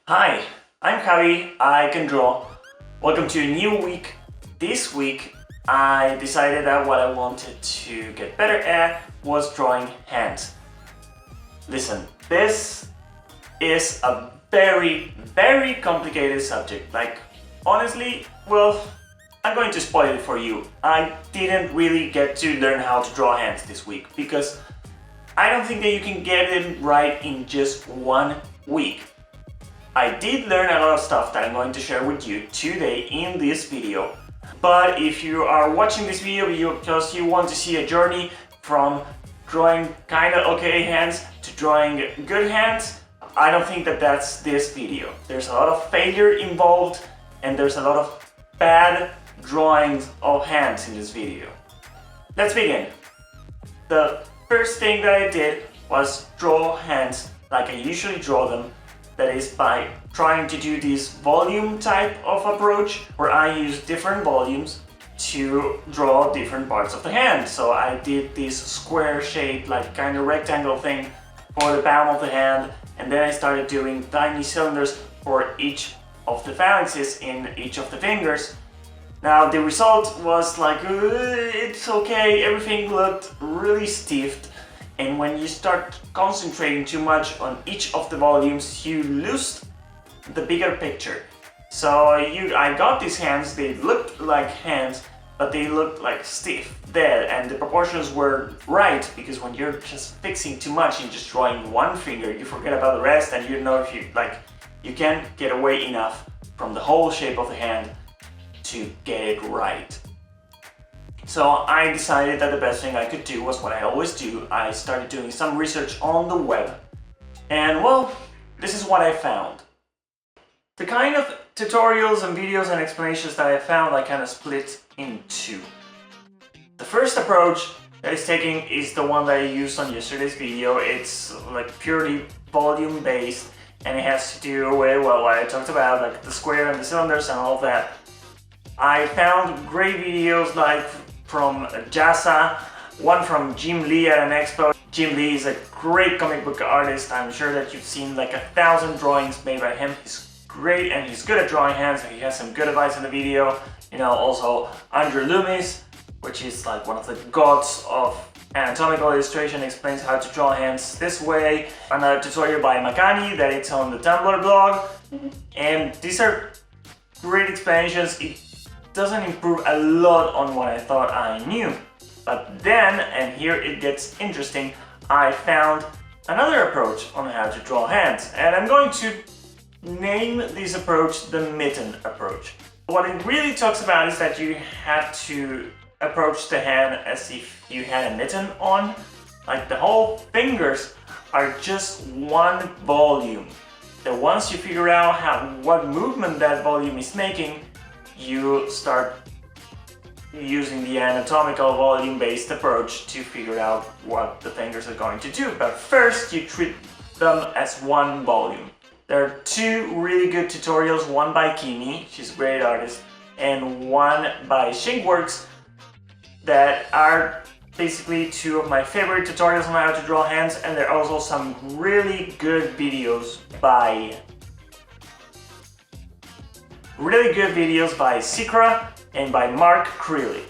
Hi, I'm Javi, I can draw. Welcome to a new week. This week I decided that what I wanted to get better at was drawing hands. Listen, this is a very complicated subject. Honestly, I'm going to spoil it for you. I didn't really get to learn how to draw hands this week because I don't think that you can get it right in just 1 week. I did learn a lot of stuff that I'm going to share with you today in this video. But if you are watching this video because you want to see a journey from drawing kinda okay hands to drawing good hands, I don't think that that's this video. There's a lot of failure involved and there's a lot of bad drawings of hands in this video. Let's begin. The first thing that I did was draw hands like I usually draw them. That is by trying to do this volume type of approach where I use different volumes to draw different parts of the hand. So I did this square shape, like kind of rectangle thing for the palm of the hand, and then I started doing tiny cylinders for each of the phalanxes in each of the fingers. Now the result was like, it's okay, everything looked really stiff. And when you start concentrating too much on each of the volumes, you lose the bigger picture. So I got these hands, they looked like hands, but they looked like stiff, dead, and the proportions were right, because when you're just fixing too much and just drawing one finger, you forget about the rest, and you know if you can't get away enough from the whole shape of the hand to get it right. So I decided that the best thing I could do was what I always do. I started doing some research on the web, and this is what I found. The kind of tutorials and videos and explanations that I found I kind of split in two. The first approach that is taking is the one that I used on yesterday's video. It's like purely volume based, and it has to do with what I talked about, like the square and the cylinders and all of that. I found great videos like from Jasa, one from Jim Lee at an expo. Jim Lee is a great comic book artist. I'm sure that you've seen like 1,000 drawings made by him. He's great and he's good at drawing hands, and he has some good advice in the video. You know, also Andrew Loomis, which is like one of the gods of anatomical illustration, explains how to draw hands this way. Another tutorial by Makani that it's on the Tumblr blog. And these are great explanations. It doesn't improve a lot on what I thought I knew. But then, and here it gets interesting, I found another approach on how to draw hands. And I'm going to name this approach the mitten approach. What it really talks about is that you have to approach the hand as if you had a mitten on. Like the whole fingers are just one volume. That once you figure out what movement that volume is making, you start using the anatomical volume-based approach to figure out what the fingers are going to do. But first, you treat them as one volume. There are two really good tutorials, one by Kimi, she's a great artist, and one by Shinkworks, that are basically two of my favorite tutorials on how to draw hands, and there are also some really good videos by Sikra and by Mark Creeley.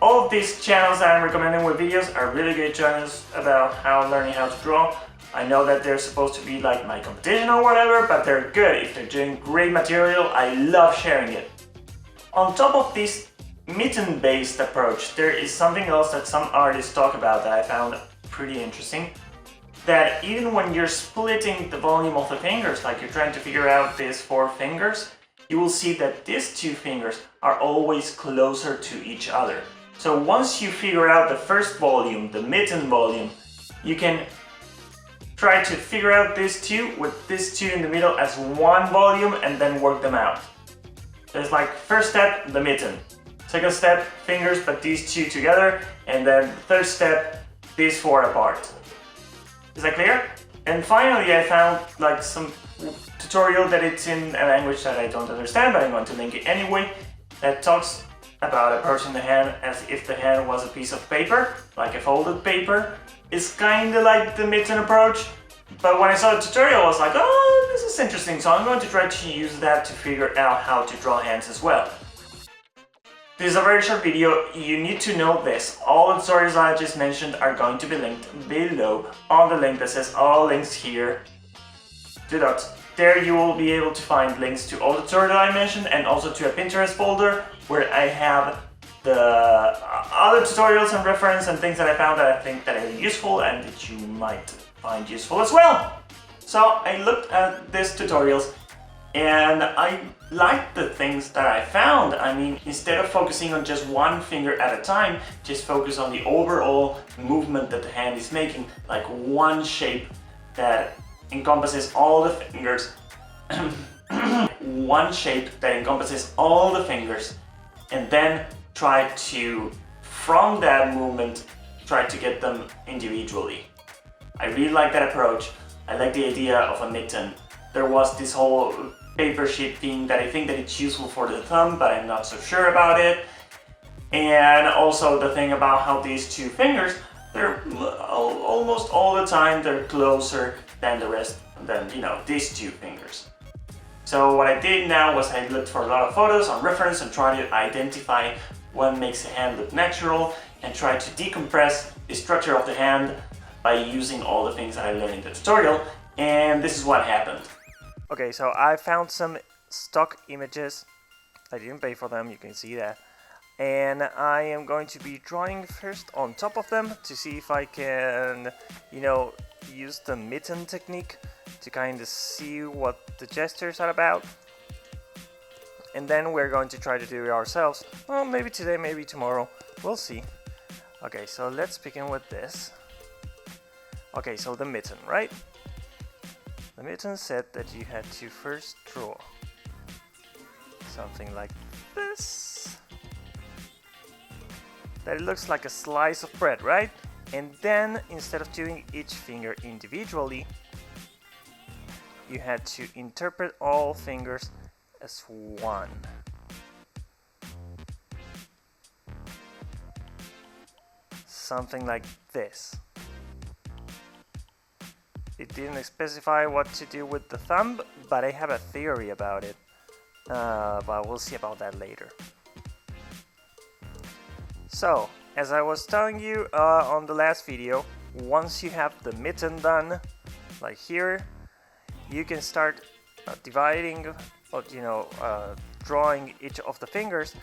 All of these channels that I'm recommending with videos are really good channels about learning how to draw. I know that they're supposed to be like my competition or whatever, but they're good. If they're doing great material, I love sharing it. On top of this mitten-based approach, there is something else that some artists talk about that I found pretty interesting. That even when you're splitting the volume of the fingers, like you're trying to figure out these 4 fingers, you will see that these 2 fingers are always closer to each other. So once you figure out the first volume, the mitten volume, you can try to figure out these 2 with these 2 in the middle as one volume and then work them out. There's like first step, the mitten. Second step, fingers, but these 2 together, and then the third step, these 4 apart. Is that clear? And finally, I found like some tutorial that it's in a language that I don't understand, but I'm going to link it anyway, that talks about approaching the hand as if the hand was a piece of paper, like a folded paper. It's kind of like the mitten approach, But when I saw the tutorial, I was like, oh, this is interesting, so I'm going to try to use that to figure out how to draw hands as well. This is a very short video. You need to know this. All the tutorials I just mentioned are going to be linked below on the link that says all links here. Two dots. There you will be able to find links to all the tutorials I mentioned and also to a Pinterest folder where I have the other tutorials and reference and things that I found that I think that are useful and that you might find useful as well. So I looked at these tutorials and I liked the things that I found. I mean, instead of focusing on just one finger at a time, just focus on the overall movement that the hand is making, like one shape that encompasses all the fingers. One shape that encompasses all the fingers, and then try to, from that movement, try to get them individually. I really like that approach. I like the idea of a mitten. There was this whole paper sheet thing that I think that it's useful for the thumb, but I'm not so sure about it. And also the thing about how these two fingers, they're almost all the time they're closer than the rest, than, you know, these two fingers. So what I did now was I looked for a lot of photos on reference and tried to identify what makes a hand look natural and try to decompress the structure of the hand by using all the things that I learned in the tutorial, and this is what happened. Okay, so I found some stock images. I didn't pay for them, you can see that. And I am going to be drawing first on top of them to see if I can, you know, use the mitten technique to kind of see what the gestures are about. And then we're going to try to do it ourselves. Well, maybe today, maybe tomorrow. We'll see. Okay, so let's begin with this. Okay, so the mitten, right? The mitten said that you had to first draw something like this. That it looks like a slice of bread, right? And then, instead of doing each finger individually, you had to interpret all fingers as one. Something like this. It didn't specify what to do with the thumb, but I have a theory about it. But we'll see about that later. So, as I was telling you on the last video, once you have the mitten done, like here, you can start dividing, or, you know, drawing each of the fingers.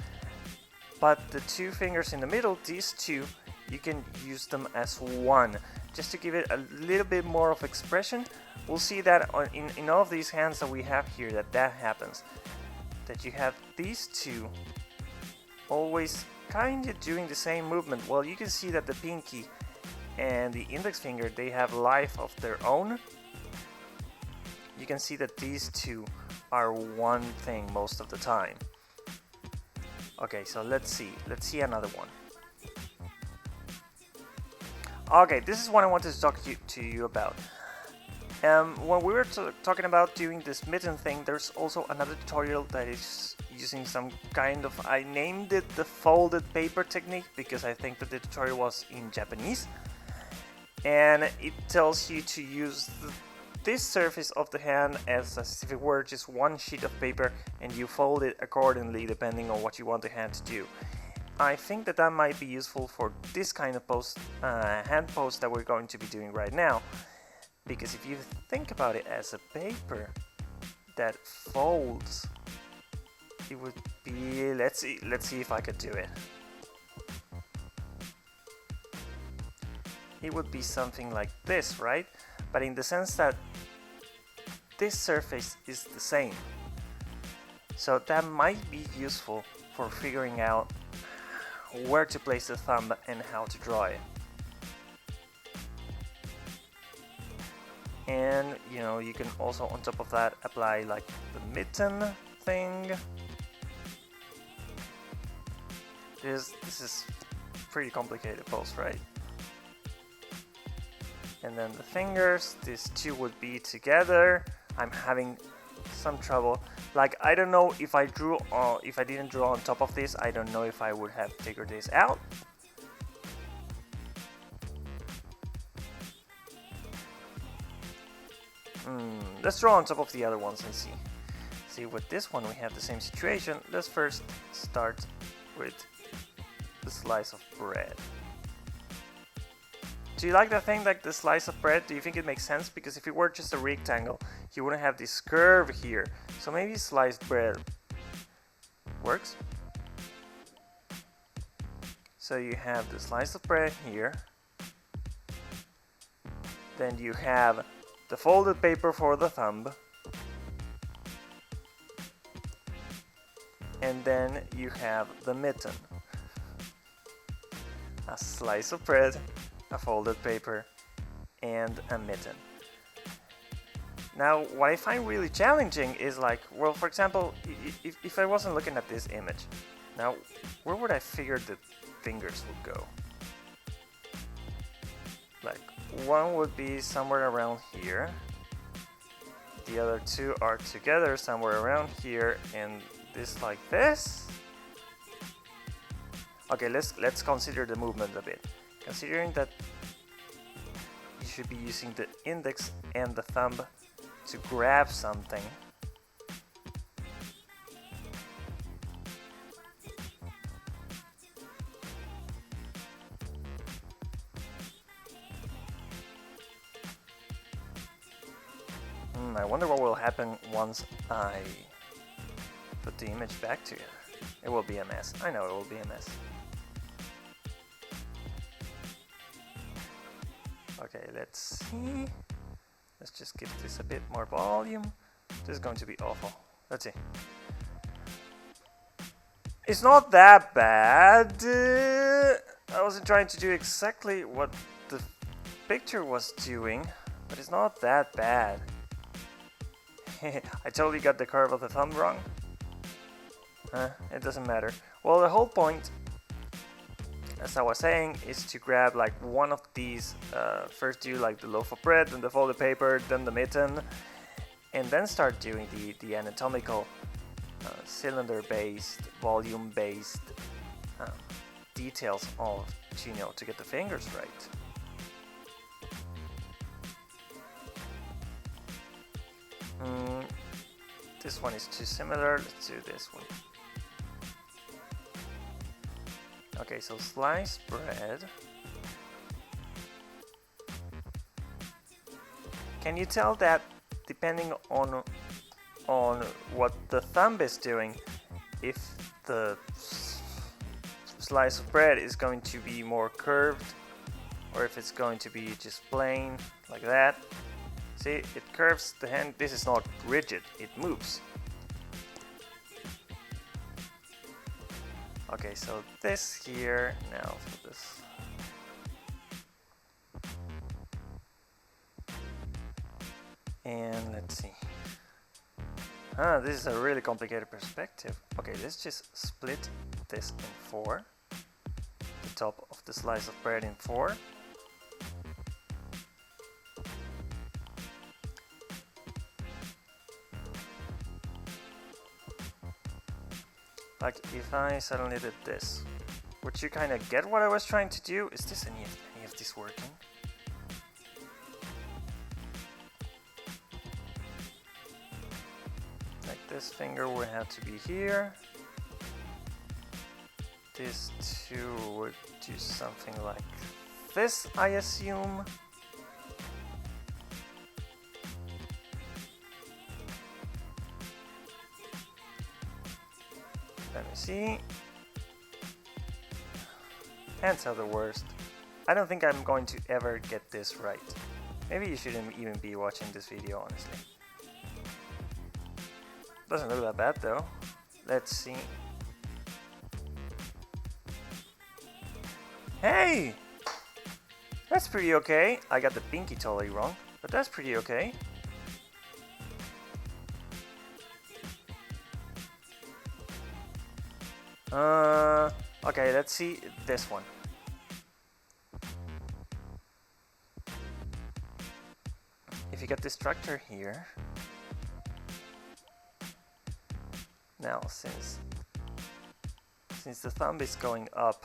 But the two fingers in the middle, these two, you can use them as one, just to give it a little bit more of expression. We'll see that in all of these hands that we have here, that happens. That you have these two always kind of doing the same movement. Well, you can see that the pinky and the index finger, they have life of their own. You can see that these two are one thing most of the time. Okay, so let's see another one. Okay, this is what I wanted to talk to you about. When we were talking about doing this mitten thing, there's also another tutorial that is using some kind of, I named it the folded paper technique because I think that the tutorial was in Japanese. And it tells you to use this surface of the hand as if it were just one sheet of paper, and you fold it accordingly depending on what you want the hand to do. I think that that might be useful for this kind of hand pose that we're going to be doing right now. Because if you think about it as a paper that folds, it would be, let's see if I could do it. It would be something like this, right? But in the sense that this surface is the same. So that might be useful for figuring out where to place the thumb and how to draw it. And you know, you can also on top of that apply like the mitten thing. This is pretty complicated pose, right? And then the fingers, these two would be together. I'm having some trouble. Like, I don't know if I didn't draw on top of this, I don't know if I would have figured this out. Let's draw on top of the other ones and see. See, with this one we have the same situation. Let's first start with the slice of bread. Do you like that thing, like the slice of bread? Do you think it makes sense? Because if it were just a rectangle, you wouldn't have this curve here. So maybe sliced bread works. So you have the slice of bread here. Then you have the folded paper for the thumb. And then you have the mitten. A slice of bread, a folded paper, and a mitten. Now, what I find really challenging is like, well, for example, if I wasn't looking at this image, now, where would I figure the fingers would go? Like, one would be somewhere around here. The other two are together somewhere around here, and this like this. Okay, let's consider the movement a bit. Considering that you should be using the index and the thumb to grab something. I wonder what will happen once I put the image back together. It will be a mess. I know it will be a mess. Okay, let's see. Let's just give this a bit more volume. This is going to be awful. Let's see. It's not that bad. I wasn't trying to do exactly what the picture was doing, but it's not that bad. I totally got the curve of the thumb wrong. It doesn't matter. Well, the whole point, as I was saying, is to grab like one of these. First do like the loaf of bread, then the folded paper, then the mitten, and then start doing the anatomical cylinder-based, volume-based details of, to get the fingers right. This one is too similar. Let's do this one. Okay, so sliced bread. Can you tell that depending on what the thumb is doing, if the slice of bread is going to be more curved or if it's going to be just plain like that? See, it curves the hand. This is not rigid, it moves. Okay, so this here, now for this. And let's see. This is a really complicated perspective. Okay, let's just split this in 4. The top of the slice of bread in 4. Like if I suddenly did this, would you kind of get what I was trying to do? Is this any of this working? Like this finger would have to be here. This two would do something like this, I assume. Let me see. Hands are the worst. I don't think I'm going to ever get this right. Maybe you shouldn't even be watching this video, honestly. Doesn't look that bad though. Let's see. Hey! That's pretty okay. I got the pinky totally wrong, but that's pretty okay. Okay, let's see this one. If you get this structure here, now since the thumb is going up,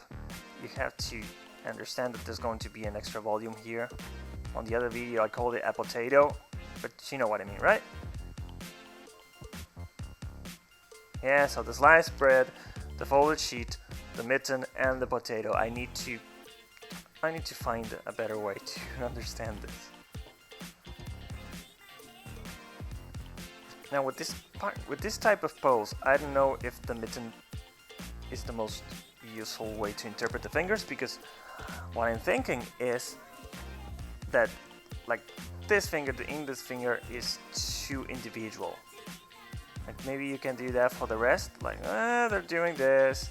you have to understand that there's going to be an extra volume here. On the other video I called it a potato. but you know what I mean, right? Yeah, so the sliced bread, the folded sheet, the mitten, and the potato. I need to find a better way to understand this. Now with this type of pose, I don't know if the mitten is the most useful way to interpret the fingers, because what I'm thinking is that like this finger, the index finger, is too individual. Like maybe you can do that for the rest, like they're doing this,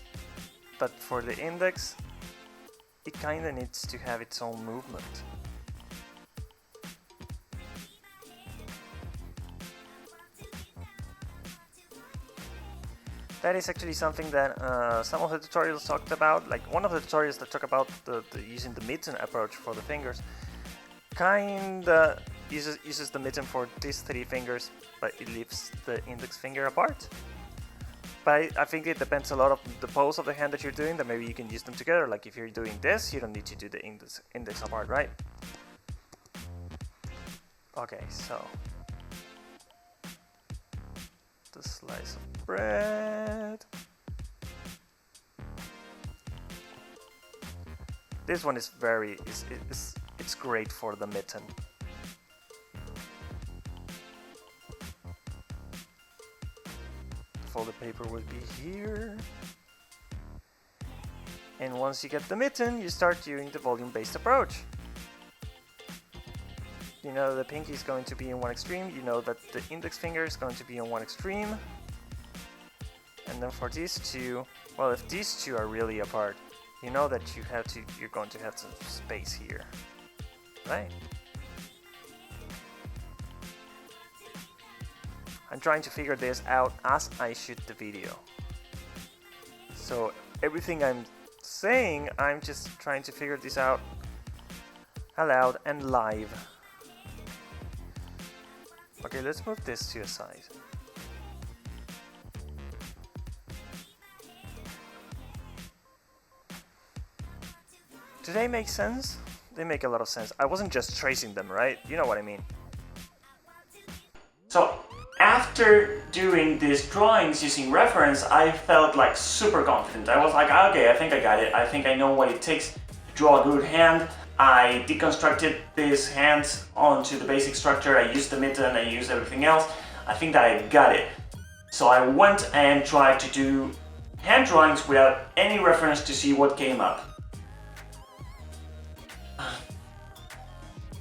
but for the index it kinda needs to have its own movement. That is actually something that some of the tutorials talked about. Like one of the tutorials that talk about the using the mitten approach for the fingers kinda uses the mitten for these 3 fingers, but it leaves the index finger apart. But I think it depends a lot of the pose of the hand that you're doing, that maybe you can use them together. Like if you're doing this, you don't need to do the index apart, right? Okay, so the slice of bread. This one is it's great for the mitten. Folded paper would be here. And once you get the mitten, you start doing the volume-based approach. You know the pinky is going to be in one extreme, you know that the index finger is going to be in one extreme. And then for these two, well, if these two are really apart, you know that you're going to have some space here, right? I'm trying to figure this out as I shoot the video. So everything I'm saying, I'm just trying to figure this out aloud and live. Okay, let's move this to a side. Do they make sense? They make a lot of sense. I wasn't just tracing them, right? You know what I mean. So after doing these drawings using reference, I felt like super confident. I was like, okay, I think I got it. I think I know what it takes to draw a good hand. I deconstructed these hands onto the basic structure. I used the mitten, I used everything else. I think that I got it. So I went and tried to do hand drawings without any reference to see what came up.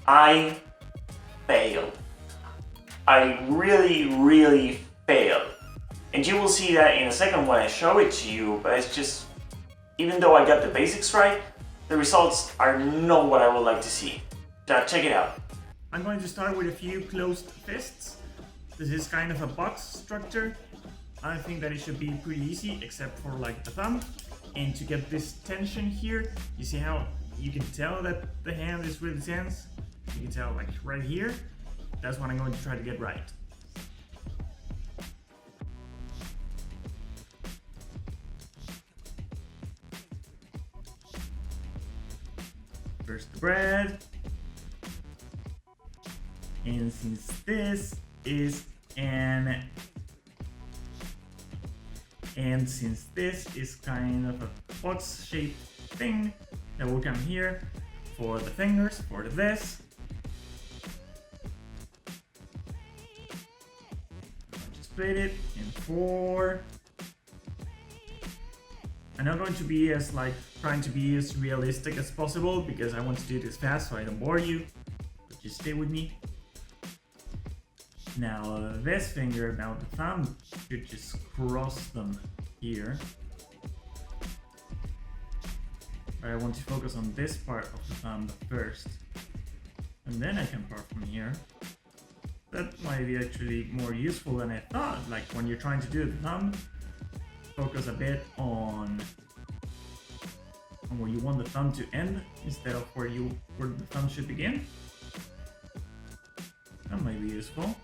I failed. I really failed. And you will see that in a second when I show it to you, but it's just, even though I got the basics right, the results are not what I would like to see. So check it out. I'm going to start with a few closed fists. This is kind of a box structure. I think that it should be pretty easy, except for like the thumb. And to get this tension here, you see how you can tell that the hand is really tense? You can tell like right here. That's what I'm going to try to get right. First the bread. And since this is kind of a box-shaped thing, that will come here for the fingers, for this. Split it in 4. I'm not going to be trying to be as realistic as possible because I want to do this fast so I don't bore you, but just stay with me. Now this finger, now the thumb, should just cross them here. But I want to focus on this part of the thumb first, and then I can part from here. That might be actually more useful than I thought. Like when you're trying to do the thumb, focus a bit on where you want the thumb to end instead of where the thumb should begin. That might be useful.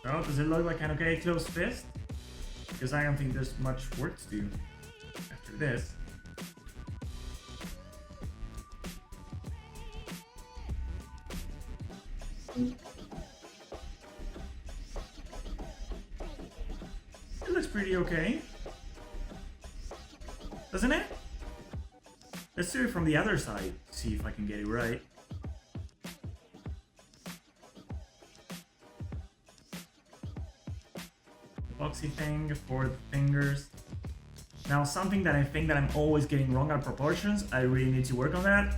So, does it look like an okay closed fist? Because I don't think there's much work to do after this. It looks pretty okay. Doesn't it? Let's do it from the other side, see if I can get it right. Boxy thing for the fingers. Now, something that I think that I'm always getting wrong are proportions. I really need to work on that.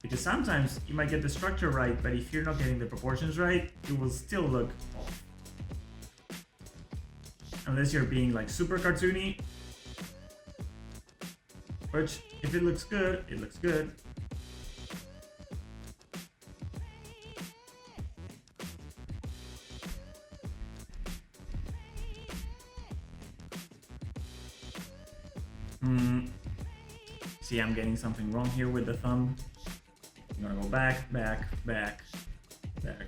Because sometimes you might get the structure right, but if you're not getting the proportions right, it will still look off. Unless you're being like super cartoony. Which, if it looks good, it looks good. See, I'm getting something wrong here with the thumb. I'm gonna go back, back, back, back.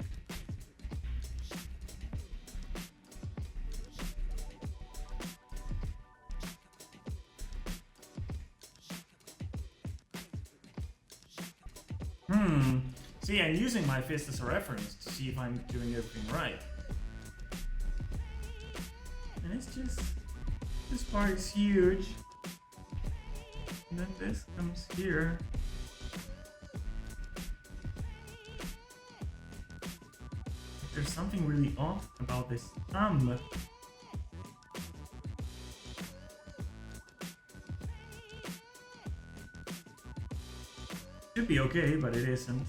See, I'm using my fist as a reference to see if I'm doing everything right. And it's just, this part is huge. And then this comes here. There's something really off about this thumb. Should be okay, but it isn't.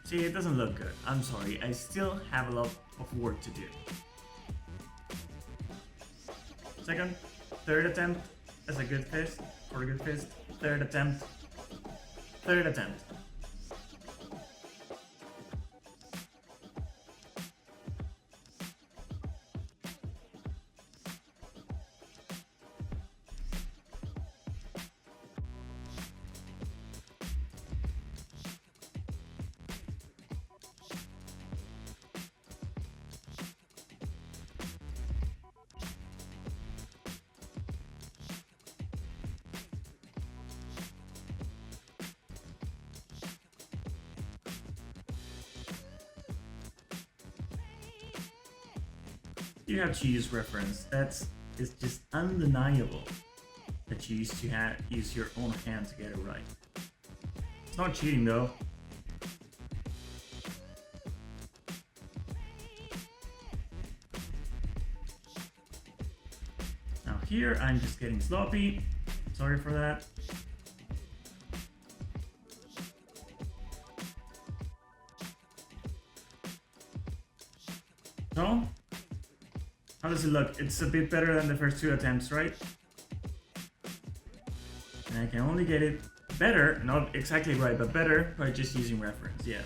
See, it doesn't look good. I'm sorry, I still have a lot of work to do. Second, third attempt as a good fist, for a good fist. Third attempt. Third attempt. You have to use reference. It's just undeniable that you used to use your own hand to get it right. It's not cheating though. Now here I'm just getting sloppy. Sorry for that. So, how does it look? It's a bit better than the first two attempts, right? And I can only get it better, not exactly right, but better by just using reference, yeah.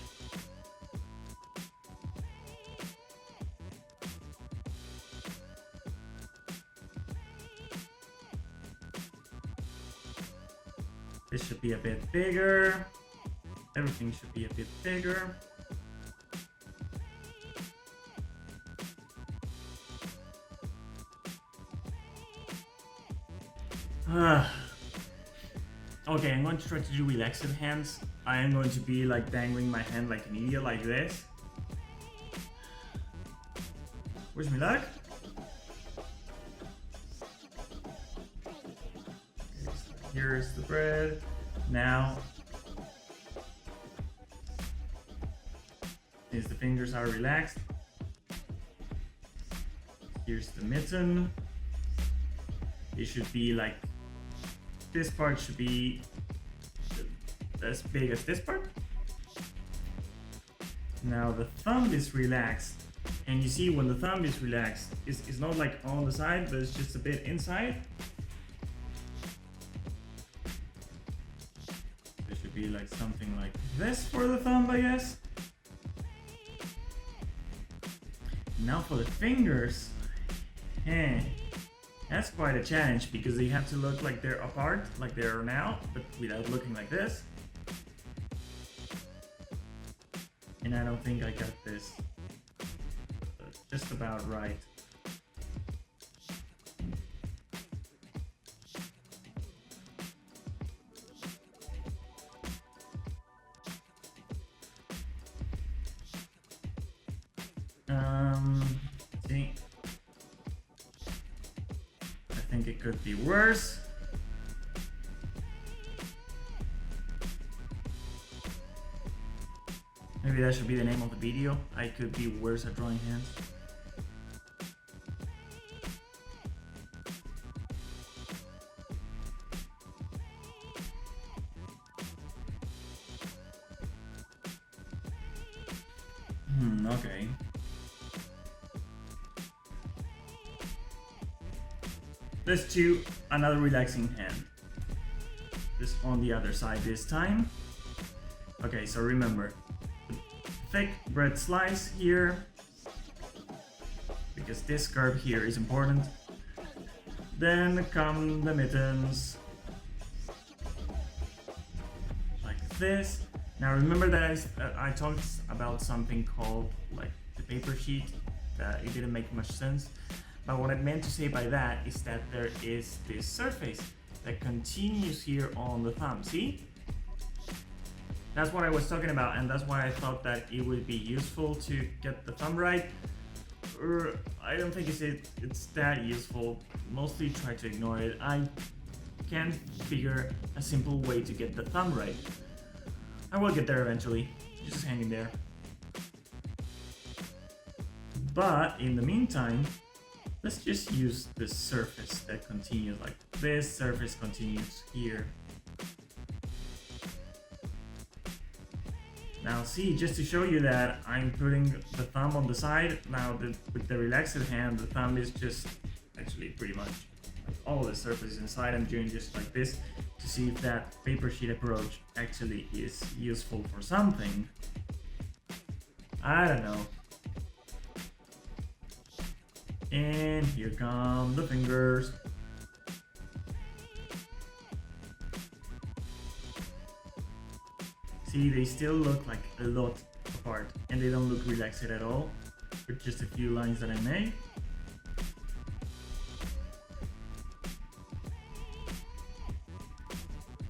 This should be a bit bigger. Everything should be a bit bigger. Okay, I'm going to try to do relaxed hands. I am going to be like dangling my hand like an idiot like this. Wish me luck. Okay, so here's the bread. Now, since the fingers are relaxed, here's the mitten. It should be like, this part should be as big as this part. Now the thumb is relaxed, and you see when the thumb is relaxed, it's not like on the side, but it's just a bit inside. It should be like something like this for the thumb, I guess. Now for the fingers. That's quite a challenge because they have to look like they're apart, like they are now, but without looking like this. And I don't think I got this just about right. See, I think it could be worse. Maybe that should be the name of the video. I could be worse at drawing hands. Okay. Let's do another relaxing hand. Just on the other side this time. Okay, so remember, thick bread slice here, because this curve here is important. Then come the mittens, like this. Now remember that I talked about something called like the paper sheet, that it didn't make much sense. But what I meant to say by that is that there is this surface that continues here on the thumb, see? That's what I was talking about, and that's why I thought that it would be useful to get the thumb right. I don't think it's that useful. Mostly try to ignore it. I can't figure a simple way to get the thumb right. I will get there eventually. Just hang in there. But in the meantime, let's just use this surface that continues like this. Surface continues here. Now see, just to show you that I'm putting the thumb on the side. Now with the relaxed hand, the thumb is just actually pretty much like all the surface inside. I'm doing just like this to see if that paper sheet approach actually is useful for something. I don't know. And here come the fingers. See, they still look like a lot apart, and they don't look relaxed at all, with just a few lines that I made.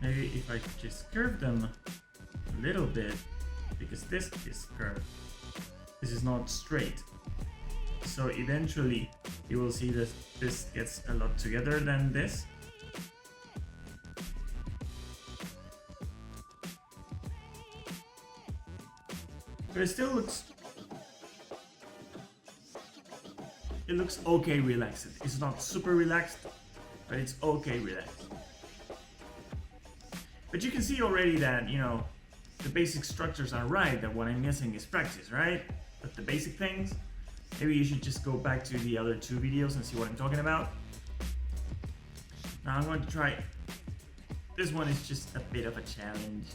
Maybe if I just curve them a little bit, because this is curved. This is not straight. So eventually you will see that this gets a lot together than this. But it still looks okay relaxed. It's not super relaxed, but it's okay relaxed. But you can see already that, you know, the basic structures are right, that what I'm missing is practice, right? But the basic things, maybe you should just go back to the other two videos and see what I'm talking about. Now I'm going to try, this one is just a bit of a challenge.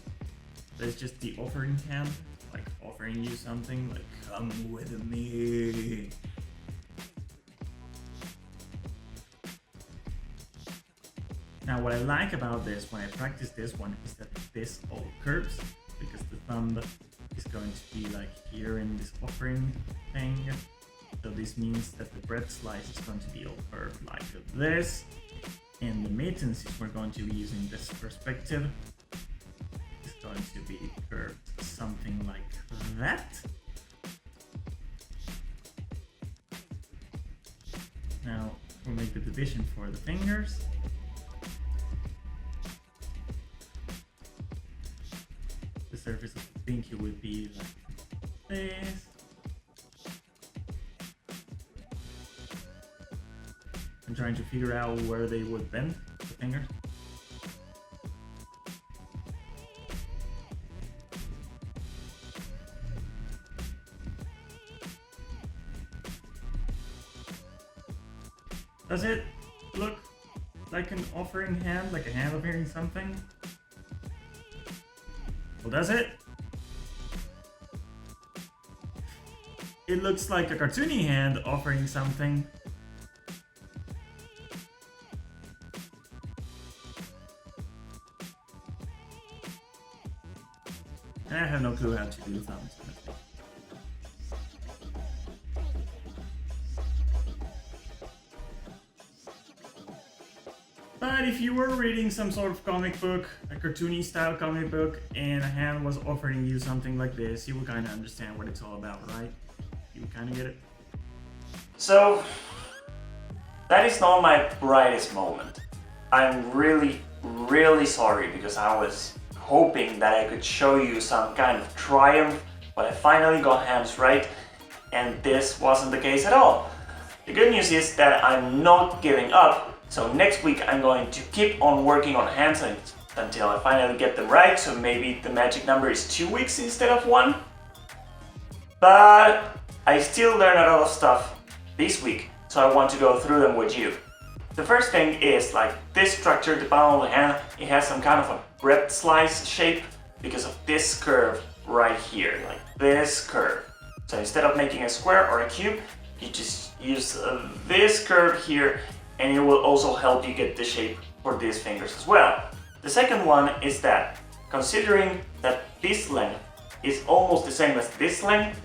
There's just the offering hand, like offering you something, like come with me. Now what I like about this, when I practice this one, is that this all curves, because the thumb is going to be like here in this offering thing. So this means that the bread slice is going to be all curved like this. And the mittens, if we're going to be using this perspective, is going to be curved something like that. Now we'll make the division for the fingers. The surface of the pinky would be like this. I'm trying to figure out where they would bend the fingers. Does it look like an offering hand, like a hand offering something? Well, does it? It looks like a cartoony hand offering something. And I have no clue how to do thumbs. But if you were reading some sort of comic book, a cartoony style comic book, and a hand was offering you something like this, you would kind of understand what it's all about, right? You would kind of get it. So, that is not my brightest moment. I'm really, really sorry because I was hoping that I could show you some kind of triumph, but I finally got hands right, and this wasn't the case at all. The good news is that I'm not giving up. So next week I'm going to keep on working on hands until I finally get them right, so maybe the magic number is 2 weeks instead of 1. But I still learn a lot of stuff this week, so I want to go through them with you. The first thing is like this structure, the palm of the hand, it has some kind of a bread slice shape because of this curve right here, like this curve. So instead of making a square or a cube, you just use this curve here, and it will also help you get the shape for these fingers as well. The second one is that, considering that this length is almost the same as this length,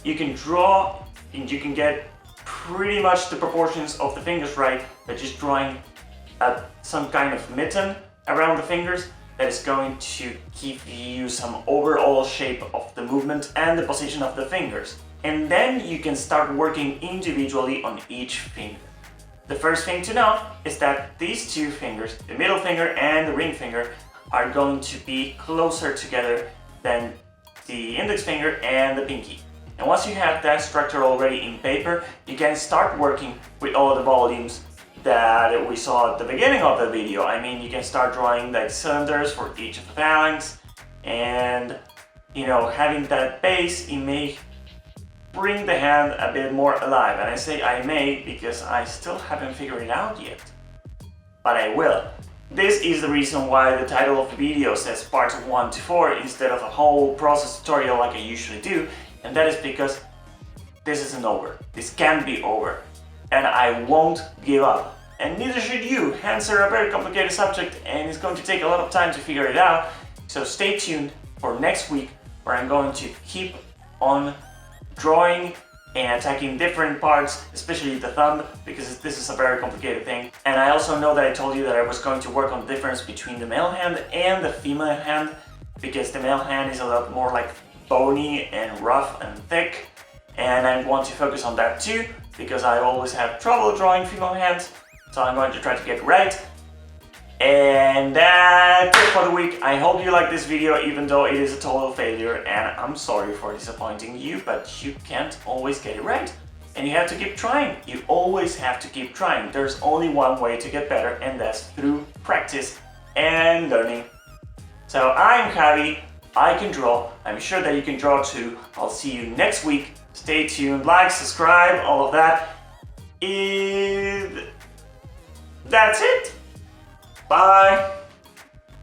you can draw and you can get pretty much the proportions of the fingers right by just drawing some kind of mitten around the fingers that is going to give you some overall shape of the movement and the position of the fingers. And then you can start working individually on each finger. The first thing to know is that these two fingers, the middle finger and the ring finger, are going to be closer together than the index finger and the pinky. And once you have that structure already in paper, you can start working with all the volumes that we saw at the beginning of the video. I mean, you can start drawing like cylinders for each of the phalanx, and having that base, it may bring the hand a bit more alive. And I say I may because I still haven't figured it out yet. But I will. This is the reason why the title of the video says parts 1 to 4 instead of a whole process tutorial like I usually do. And that is because this isn't over. This can't be over. And I won't give up. And neither should you. Hands are a very complicated subject and it's going to take a lot of time to figure it out. So stay tuned for next week where I'm going to keep on drawing and attacking different parts, especially the thumb, because this is a very complicated thing. And I also know that I told you that I was going to work on the difference between the male hand and the female hand, because the male hand is a lot more like bony and rough and thick, and I want to focus on that too, because I always have trouble drawing female hands, so I'm going to try to get it right. And that's it for the week. I hope you like this video, even though it is a total failure, and I'm sorry for disappointing you, but you can't always get it right. And you have to keep trying. You always have to keep trying. There's only one way to get better, and that's through practice and learning. So I'm Javi, I can draw. I'm sure that you can draw too. I'll see you next week. Stay tuned, like, subscribe, all of that. That's it. Bye.